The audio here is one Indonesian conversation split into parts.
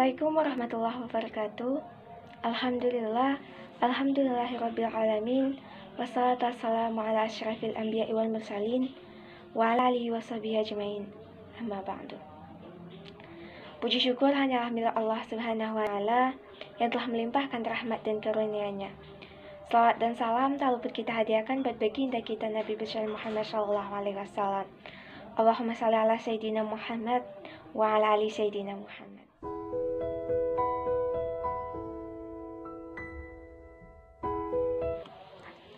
Assalamualaikum warahmatullahi wabarakatuh. Alhamdulillahirabbil alamin. Wassalatu wassalamu ala asyrafil anbiya'i wal mursalin wa ala alihi washabihi ajmain. Amma ba'du. Puji syukur hanyalah milik Allah Subhanahu wa taala yang telah melimpahkan rahmat dan karunia-Nya. Salawat dan salam tak luput kita hadiahkan buat baginda kita Nabi besar Muhammad sallallahu alaihi wasallam. Allahumma shalli ala sayyidina Muhammad wa ala ali sayyidina Muhammad.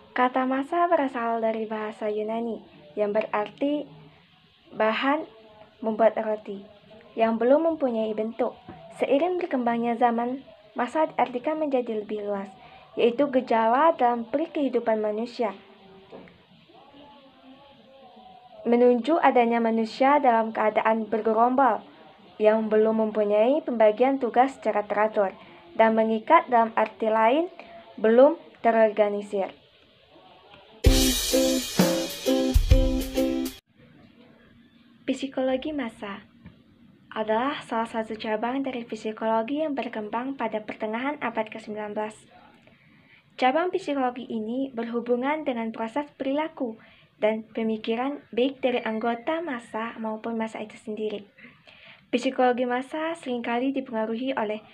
Kata masa berasal dari bahasa Yunani yang berarti bahan membuat roti yang belum mempunyai bentuk. Seiring berkembangnya zaman, masa diartikan menjadi lebih luas, yaitu gejala dalam kehidupan manusia, menunjuk adanya manusia dalam keadaan bergerombol yang belum mempunyai pembagian tugas secara teratur, dan mengikat dalam arti lain belum terorganisir. Psikologi massa adalah salah satu cabang dari psikologi yang berkembang pada pertengahan abad ke-19. Cabang psikologi ini berhubungan dengan proses perilaku dan pemikiran baik dari anggota massa maupun massa itu sendiri. Psikologi massa seringkali dipengaruhi oleh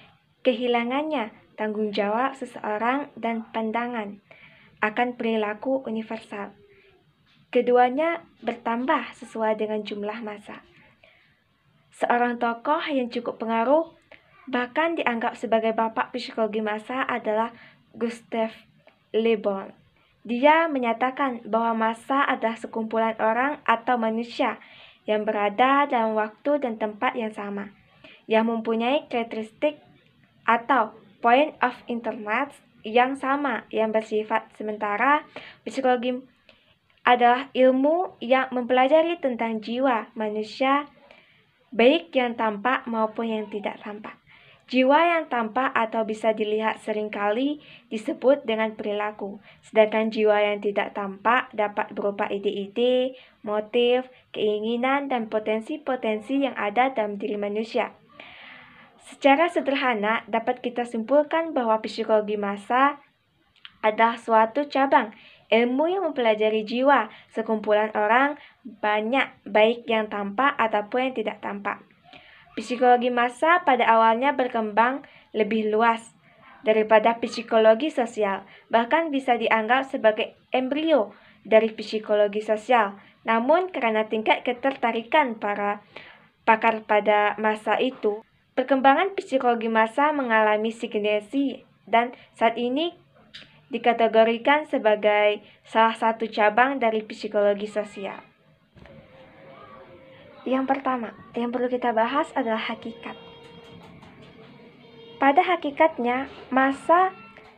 kehilangannya tanggung jawab seseorang dan pandangan akan perilaku universal. Keduanya bertambah sesuai dengan jumlah massa. Seorang tokoh yang cukup pengaruh, bahkan dianggap sebagai bapak psikologi massa, adalah Gustave Le Bon. Dia menyatakan bahwa massa adalah sekumpulan orang atau manusia yang berada dalam waktu dan tempat yang sama, yang mempunyai karakteristik atau point of interest yang sama, yang bersifat sementara. Psikologi adalah ilmu yang mempelajari tentang jiwa manusia, baik yang tampak maupun yang tidak tampak. Jiwa yang tampak atau bisa dilihat seringkali disebut dengan perilaku, sedangkan jiwa yang tidak tampak dapat berupa ide-ide, motif, keinginan, dan potensi-potensi yang ada dalam diri manusia. Secara sederhana, dapat kita simpulkan bahwa psikologi massa adalah suatu cabang ilmu yang mempelajari jiwa sekumpulan orang banyak, baik yang tampak ataupun yang tidak tampak. Psikologi massa pada awalnya berkembang lebih luas daripada psikologi sosial, bahkan bisa dianggap sebagai embrio dari psikologi sosial. Namun karena tingkat ketertarikan para pakar pada masa itu, perkembangan psikologi massa mengalami stagnasi dan saat ini dikategorikan sebagai salah satu cabang dari psikologi sosial. Yang pertama, yang perlu kita bahas adalah hakikat. Pada hakikatnya, massa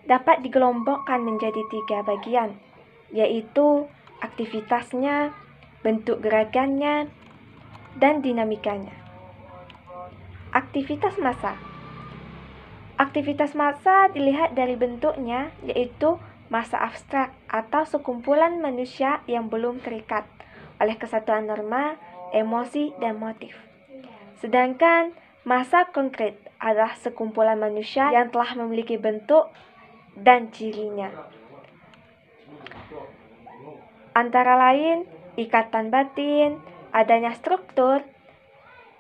dapat dikelompokkan menjadi 3 bagian, yaitu aktivitasnya, bentuk gerakannya, dan dinamikanya. Aktivitas massa. Aktivitas massa dilihat dari bentuknya, yaitu massa abstrak atau sekumpulan manusia yang belum terikat oleh kesatuan norma, emosi, dan motif. Sedangkan massa konkret adalah sekumpulan manusia yang telah memiliki bentuk dan cirinya. Antara lain, ikatan batin, adanya struktur,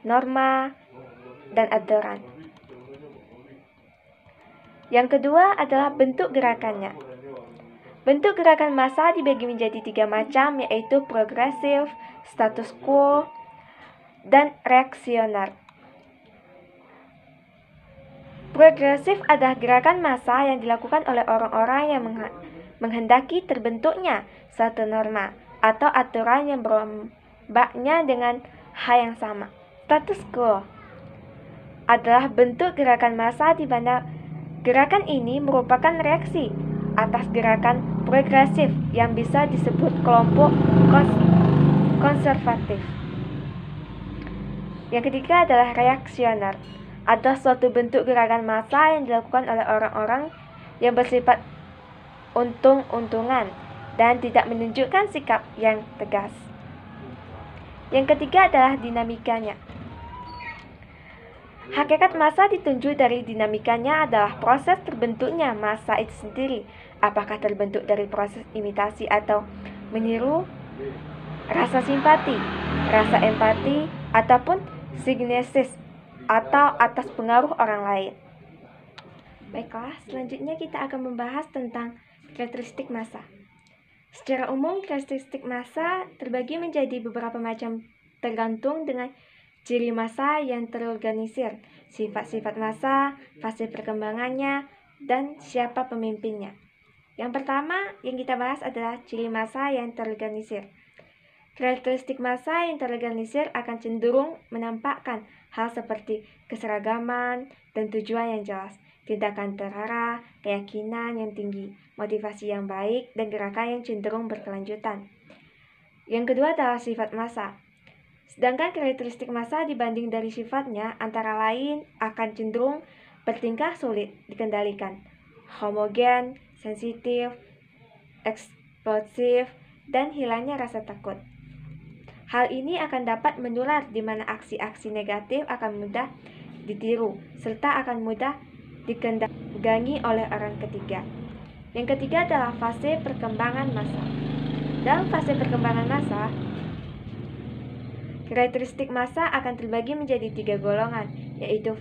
norma, dan aturan. Yang kedua adalah bentuk gerakannya. Bentuk gerakan massa dibagi menjadi 3 macam, yaitu progresif, status quo, dan reaksioner. Progresif adalah gerakan massa yang dilakukan oleh orang-orang yang menghendaki terbentuknya suatu norma atau aturan yang berombaknya dengan hal yang sama. Status quo adalah bentuk gerakan massa di mana gerakan ini merupakan reaksi atas gerakan progresif yang bisa disebut kelompok konservatif. Yang ketiga adalah reaksioner, adalah suatu bentuk gerakan massa yang dilakukan oleh orang-orang yang bersifat untung-untungan dan tidak menunjukkan sikap yang tegas. Yang ketiga adalah dinamikanya. Hakikat massa ditunjuk dari dinamikanya adalah proses terbentuknya massa itu sendiri. Apakah terbentuk dari proses imitasi atau meniru, rasa simpati, rasa empati, ataupun signesis, atau atas pengaruh orang lain. Baiklah, selanjutnya kita akan membahas tentang karakteristik massa. Secara umum, karakteristik massa terbagi menjadi beberapa macam tergantung dengan ciri massa yang terorganisir, sifat-sifat massa, fase perkembangannya, dan siapa pemimpinnya. Yang pertama yang kita bahas adalah ciri massa yang terorganisir. Karakteristik massa yang terorganisir akan cenderung menampakkan hal seperti keseragaman dan tujuan yang jelas, tindakan terarah, keyakinan yang tinggi, motivasi yang baik, dan gerakan yang cenderung berkelanjutan. Yang kedua adalah sifat massa. Sedangkan karakteristik massa dibanding dari sifatnya antara lain akan cenderung bertingkah sulit dikendalikan, homogen, sensitif, eksplosif, dan hilangnya rasa takut. Hal ini akan dapat menular di mana aksi-aksi negatif akan mudah ditiru, serta akan mudah dikendalikan oleh orang ketiga. Yang ketiga adalah fase perkembangan massa. Dalam fase perkembangan massa, karakteristik massa akan terbagi menjadi 3 golongan, yaitu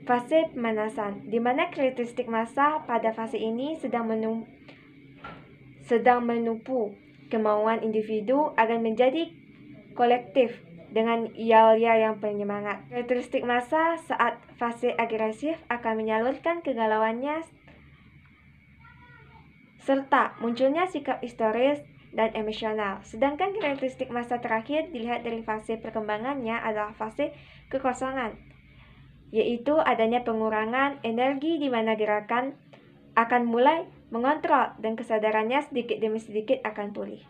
fase pemanasan, di mana karakteristik massa pada fase ini sedang menupu kemauan individu agar menjadi kolektif dengan yel-yel yang penyemangat. Karakteristik massa saat fase agresif akan menyalurkan kegalauannya serta munculnya sikap histeris dan emosional. Sedangkan karakteristik massa terakhir dilihat dari fase perkembangannya adalah fase kekosongan, yaitu adanya pengurangan energi di mana gerakan akan mulai mengontrol dan kesadarannya sedikit demi sedikit akan pulih.